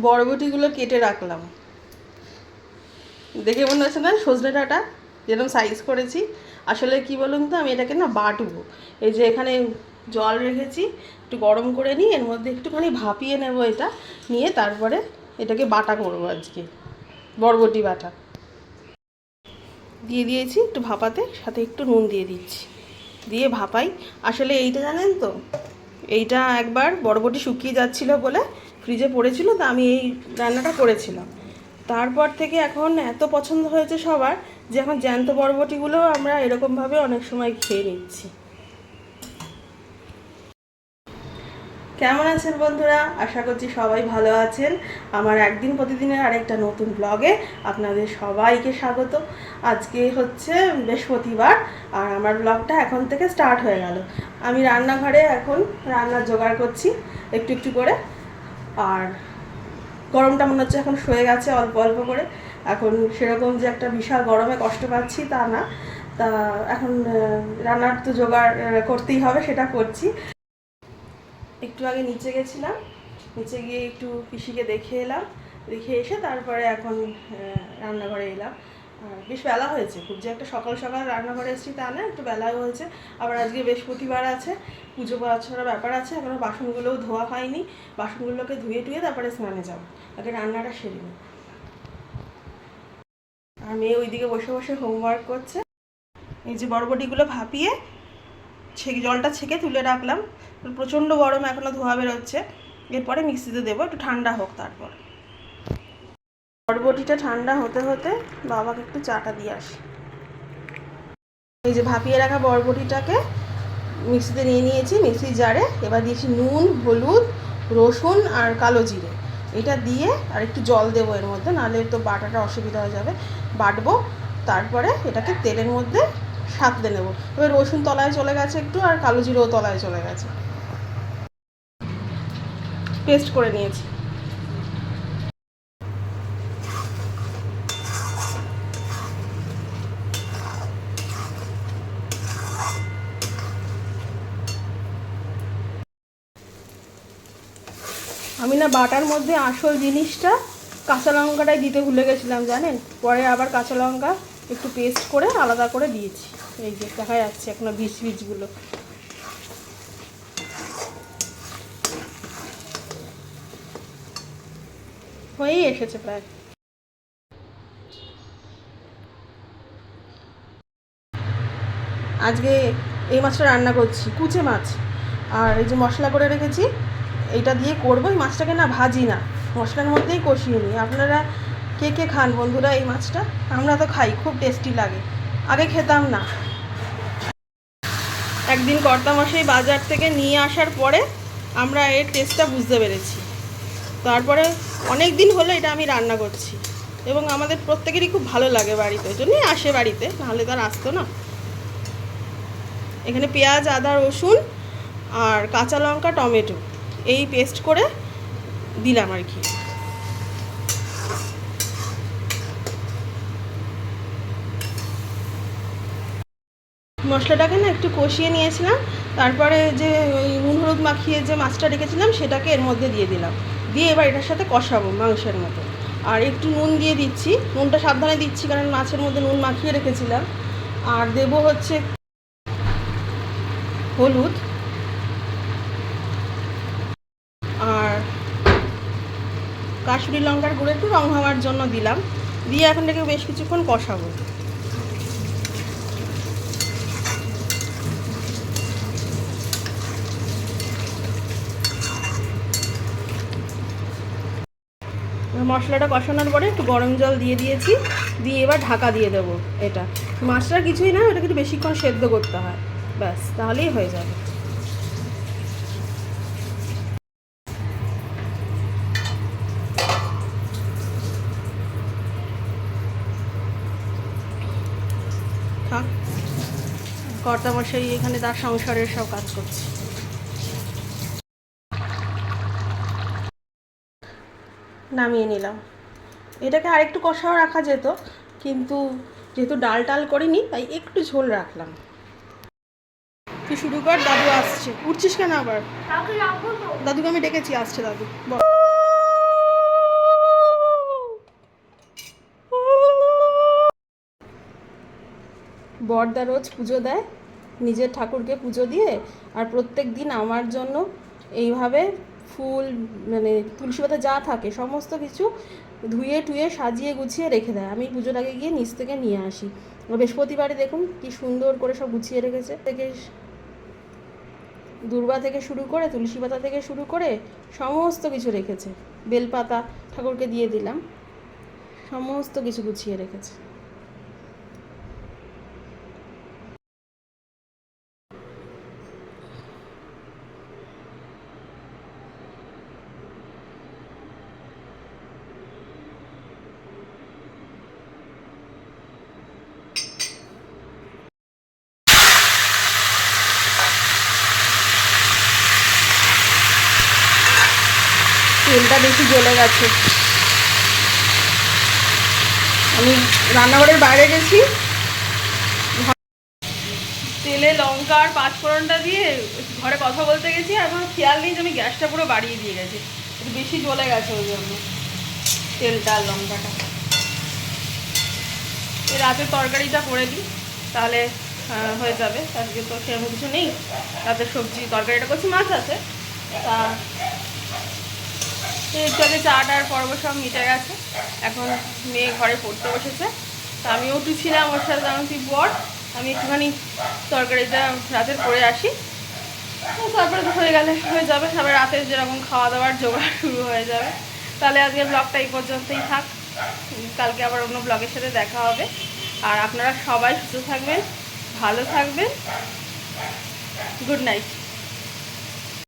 বরবটিগুলো কেটে রাখলাম। দেখে মনে হচ্ছে না সজনে ডাঁটা যেরকম সাইজ করেছি। আসলে কি বলুন তো, আমি এটাকে না বাটবো। এই যে এখানে জল রেখেছি, একটু গরম করে নিই, এর মধ্যে একটুখানি ভাপিয়ে নেব এটা, নিয়ে তারপরে এটাকে বাটা করবো আজকে, বরবটি বাটা। দিয়ে দিয়েছি একটু ভাপাতে, সাথে একটু নুন দিয়ে দিচ্ছি, দিয়ে ভাপাই। আসলে এইটা জানেন তো, এইটা একবার বরবটি শুকিয়ে যাচ্ছিল বলে ফ্রিজে পড়েছিল, তা আমি এই রান্নাটা করেছিলাম। তারপর থেকে এখন এত পছন্দ হয়েছে সবার, যে এখন জ্যান্ত বরবটিগুলো আমরা এরকমভাবে অনেক সময় খেয়ে নিচ্ছি। কেমন আছেন বন্ধুরা? আশা করছি সবাই ভালো আছেন। আমার একদিন প্রতিদিনের আরেকটা নতুন ব্লগে আপনাদের সবাইকে স্বাগত। আজকে হচ্ছে বৃহস্পতিবার, আর আমার ব্লগটা এখন থেকে স্টার্ট হয়ে গেল। আমি রান্নাঘরে এখন রান্নার জোগাড় করছি একটু একটু করে। আর গরমটা মনে হচ্ছে এখন সয়ে গেছে অল্প অল্প করে। এখন সেরকম যে একটা বিশাল গরমে কষ্ট পাচ্ছি তা না। তা এখন রান্নার তো জোগাড় করতেই হবে, সেটা করছি। একটু আগে নিচে গেছিলাম, নিচে গিয়ে একটু পিসিকে দেখে এলাম, দেখে এসে তারপরে এখন রান্নাঘরে এলাম। বেশ বেলা হয়েছে, খুব যে একটা সকাল সকাল রান্নাঘরে এসেছি তা না, একটু বেলাও হয়েছে। আবার আজকে বৃহস্পতিবার আছে, পুজো পাচ্ছার ব্যাপার আছে, এখনও বাসনগুলোও ধোয়া হয়নি। বাসনগুলোকে ধুয়ে টুয়ে তারপরে স্নানে যাবো, আগে রান্নাটা সেরে নিই। আর মেয়ে ওইদিকে বসে বসে হোমওয়ার্ক করছে। এই যে বরবটিগুলো ভাপিয়ে জলটা ছেঁকে তুলে রাখলাম, প্রচণ্ড গরম, এখনও ধোয়া বেরোচ্ছে। এরপরে মিক্সিতে দেবো, একটু ঠান্ডা হোক তারপর। বরবটিটা ঠান্ডা হতে হতে বাবাকে একটু চাটা দিয়ে আসি। এই যে ভাপিয়ে রাখা বরবটিটাকে মিক্সিতে নিয়ে নিয়েছি, মিক্সির জারে। এবার দিয়েছি নুন, হলুদ, রসুন আর কালো জিরে। এটা দিয়ে আর একটু জল দেবো এর মধ্যে, নাহলে তো বাটাটা অসুবিধা হয়ে যাবে। বাটবো, তারপরে এটাকে তেলের মধ্যে সাঁতলে নেবো। এবার রসুন তলায় চলে গেছে একটু, আর কালো জিরেও তলায় চলে গেছে, পেস্ট করে নিয়েছি। আমি না বাটার মধ্যে আসল জিনিসটা কাঁচা লঙ্কাটাই দিতে ভুলে গেছিলাম জানেন। পরে আবার কাঁচা লঙ্কা একটু পেস্ট করে আলাদা করে দিয়েছি। এই যে দেখা যাচ্ছে এখনো বীজগুলো। হয়েই এসেছে প্রায়। আজকে এই মাছটা রান্না করছি, কুচে মাছ। আর এই যে মশলা করে রেখেছি, এইটা দিয়ে করবো। এই মাছটাকে না ভাজি না, মশলার মধ্যেই কষিয়ে নিই। আপনারা কে কে খান বন্ধুরা এই মাছটা? আমরা তো খাই, খুব টেস্টি লাগে। আগে খেতাম না। একদিন কর্তামশাই বাজার থেকে নিয়ে আসার পরে আমরা এর টেস্টটা বুঝতে পেরেছি। তারপরে অনেক দিন হলো এটা আমি রান্না করছি, এবং আমাদের প্রত্যেকেরই খুব ভালো লাগে বাড়িতে, ওই জন্যই আসে বাড়িতে, নাহলে তো আর আসতো না। এখানে পেঁয়াজ, আদা, রসুন আর কাঁচা লঙ্কা, টমেটো এই পেস্ট করে দিলাম আর কি। মশলাটাকে না একটু কষিয়ে নিয়েছিলাম, তারপরে যে ওই নুন হলুদ মাখিয়ে যে মাছটা রেখেছিলাম সেটাকে এর মধ্যে দিয়ে দিলাম, দিয়ে এবার এটার সাথে কষাবো মাংসের মতো। আর একটু নুন দিয়ে দিচ্ছি, নুনটা সাবধানে দিচ্ছি কারণ মাছের মধ্যে নুন মাখিয়ে রেখেছিলাম। আর দেবো হচ্ছে হলুদ, আর কাশ্মীরি লঙ্কার গুঁড়ো একটু রং হওয়ার জন্য দিলাম। দিয়ে এখন থেকে বেশ কিছুক্ষণ কষাবো। মশলাটা কষানোর পরে একটু গরম জল দিয়ে দিয়েছি, দিয়ে এবার ঢাকা দিয়ে দেবো। এটা মাছটার কিছুই না, ওটা কিন্তু বেশিক্ষণ সেদ্ধ করতে হয়, ব্যাস তাহলেই হয়ে যাবে। থাক, কর্তামশাই এখানে তার সংসারের সব কাজ করছে। নামিয়ে নিলাম। এটাকে আরেকটু কষাও রাখা যেত, কিন্তু যেহেতু ডাল টাল করিনি তাই একটু ঝোল রাখলাম। তুই শুরু কর, দাদু আসছে। উঠছিস কেন আবার? দাদুকে আমি ডেকেছি, আসছে দাদু। বল। বড়দা রোজ পুজো দেয়, নিজের ঠাকুরকে পুজো দিয়ে, আর প্রত্যেক দিন আমার জন্য এইভাবে ফুল মানে তুলসী পাতা যা থাকে সমস্ত কিছু ধুয়ে টুয়ে সাজিয়ে গুছিয়ে রেখে দেয়। আমি পুজোর আগে গিয়ে নিচ থেকে নিয়ে আসি। বৃহস্পতিবারে দেখুন কি সুন্দর করে সব গুছিয়ে রেখেছে, থেকে দূর্বা থেকে শুরু করে তুলসী পাতা থেকে শুরু করে সমস্ত কিছু রেখেছে। বেলপাতা ঠাকুরকে দিয়ে দিলাম, সমস্ত কিছু গুছিয়ে রেখেছে। তেলটা বেশি জ্বলে গেছে। আমি রান্নাঘরের বাইরে গেছি, তেলে লঙ্কা আর পাঁচফোড়নটা দিয়ে ঘরে কথা বলতে গেছি, আর আমার খেয়াল নেই যে আমি গ্যাসটা পুরো বাড়িয়ে দিয়ে গেছি, একটু বেশি জ্বলে গেছে ওই জন্য তেলটা আর লঙ্কাটা। এই রাতের তরকারিটা করে দিই তাহলে হয়ে যাবে। আজকে তো সেরকম কিছু নেই, রাতের সবজি তরকারিটা করছি, মাছ আছে। তা একটু আগে চাটার পর্ব সব মিটে গেছে, এখন মেয়ে ঘরে পড়তে বসেছে। তা আমিও একটু ছিলাম ওর সাথে, যেমন তুই বর আমি একটুখানি তরকারিটা রাতের করে আসি, তারপরে তো হয়ে গেলে হয়ে যাবে। সবাই রাতের যেরকম খাওয়া দাওয়ার জোগাড় শুরু হয়ে যাবে। তাহলে আজকের ব্লগটা এই পর্যন্তই থাক, কালকে আবার অন্য ব্লগের সাথে দেখা হবে। আর আপনারা সবাই সুস্থ থাকবেন, ভালো থাকবেন। Good night.